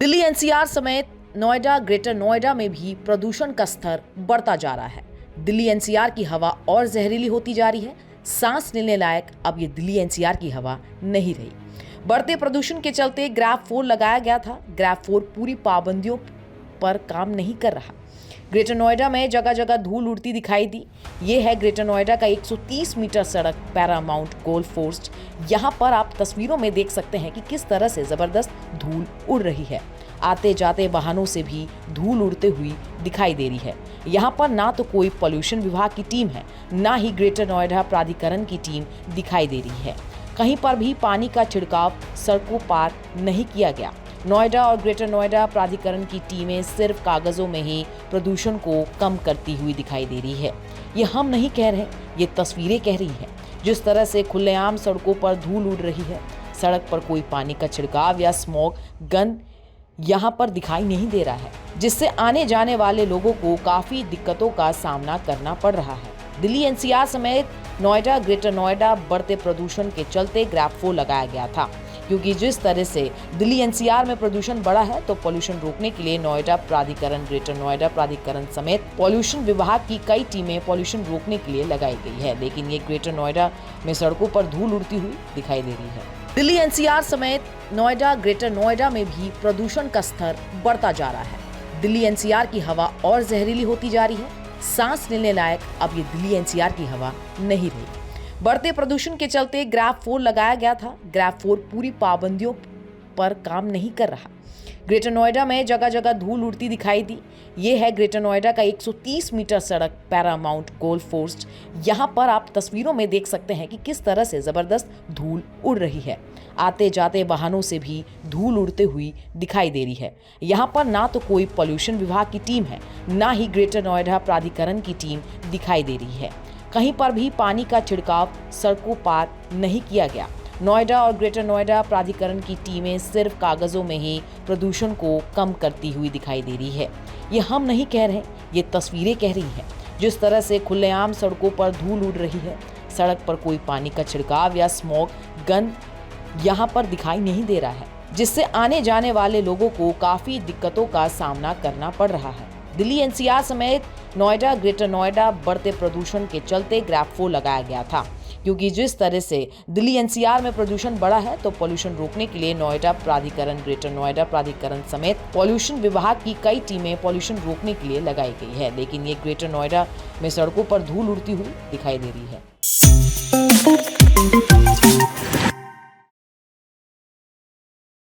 Delhi NCR समेत Noida, greater Noida में भी प्रदूषण का स्तर बढ़ता जा रहा है। दिल्ली एनसीआर की हवा और जहरीली होती जा रही है। सांस लेने लायक अब ये दिल्ली एनसीआर की हवा नहीं रही। बढ़ते प्रदूषण के चलते ग्रैब 4 लगाया गया था। ग्रैब 4 पूरी पाबंदियों पर काम नहीं कर रहा। ग्रेटर नोएडा में जगह जगह धूल उड़ती दिखाई दी। ये है ग्रेटर नोएडा का 130 मीटर सड़क पैरामाउंट गोल्फ कोर्स। यहाँ पर आप तस्वीरों में देख सकते हैं कि किस तरह से जबरदस्त धूल उड़ रही है। आते जाते वाहनों से भी धूल उड़ते हुई दिखाई दे रही है। यहाँ पर ना तो कोई पॉल्यूशन विभाग की टीम है, ना ही ग्रेटर नोएडा प्राधिकरण की टीम दिखाई दे रही है। कहीं पर भी पानी का छिड़काव सड़कों पार नहीं किया गया। नोएडा और ग्रेटर नोएडा प्राधिकरण की टीमें सिर्फ कागजों में ही प्रदूषण को कम करती हुई दिखाई दे रही है। ये हम नहीं कह रहे, ये तस्वीरें कह रही हैं। जिस तरह से खुलेआम सड़कों पर धूल उड़ रही है, सड़क पर कोई पानी का छिड़काव या स्मोक गन यहाँ पर दिखाई नहीं दे रहा है, जिससे आने जाने वाले लोगों को काफी दिक्कतों का सामना करना पड़ रहा है। दिल्ली एनसीआर समेत नोएडा, ग्रेटर नोएडा बढ़ते प्रदूषण के चलते ग्रैब 4 लगाया गया था, क्योंकि जिस तरह से दिल्ली एनसीआर में प्रदूषण बढ़ा है तो पॉल्यूशन रोकने के लिए नोएडा प्राधिकरण, ग्रेटर नोएडा प्राधिकरण समेत पॉल्यूशन विभाग की कई टीमें पॉल्यूशन रोकने के लिए लगाई गई है। लेकिन ये ग्रेटर नोएडा में सड़कों पर धूल उड़ती हुई दिखाई दे रही है। दिल्ली एनसीआर समेत नोएडा, ग्रेटर नोएडा में भी प्रदूषण का स्तर बढ़ता जा रहा है। दिल्ली एनसीआर की हवा और जहरीली होती जा रही है। सांस लेने लायक अब ये दिल्ली एनसीआर की हवा नहीं रही। बढ़ते प्रदूषण के चलते ग्रैब 4 लगाया गया था। ग्रैब 4 पूरी पाबंदियों पर काम नहीं कर रहा। ग्रेटर नोएडा में जगह जगह धूल उड़ती दिखाई दी। ये है ग्रेटर नोएडा का 130 मीटर सड़क पैरामाउंट गोल्फ कोर्स। यहाँ पर आप तस्वीरों में देख सकते हैं कि किस तरह से जबरदस्त धूल उड़ रही है। आते जाते वाहनों से भी धूल उड़ते हुई दिखाई दे रही है। यहाँ पर ना तो कोई पॉल्यूशन विभाग की टीम है, ना ही ग्रेटर नोएडा प्राधिकरण की टीम दिखाई दे रही है। कहीं पर भी पानी का छिड़काव सड़कों पार नहीं किया गया। नोएडा और ग्रेटर नोएडा प्राधिकरण की टीमें सिर्फ कागजों में ही प्रदूषण को कम करती हुई दिखाई दे रही है। ये हम नहीं कह रहे, ये तस्वीरें कह रही हैं। जिस तरह से खुलेआम सड़कों पर धूल उड़ रही है, सड़क पर कोई पानी का छिड़काव या स्मोक गन यहाँ पर दिखाई नहीं दे रहा है, जिससे आने जाने वाले लोगों को काफी दिक्कतों का सामना करना पड़ रहा है। दिल्ली एनसीआर समेत नोएडा, ग्रेटर नोएडा बढ़ते प्रदूषण के चलते ग्रैब 4 लगाया गया था, क्योंकि जिस तरह से दिल्ली एनसीआर में प्रदूषण बढ़ा है तो पॉल्यूशन रोकने के लिए नोएडा प्राधिकरण, ग्रेटर नोएडा प्राधिकरण समेत पॉल्यूशन विभाग की कई टीमें पॉल्यूशन रोकने के लिए लगाई गई है। लेकिन ये ग्रेटर नोएडा में सड़कों पर धूल उड़ती हुई दिखाई दे रही है।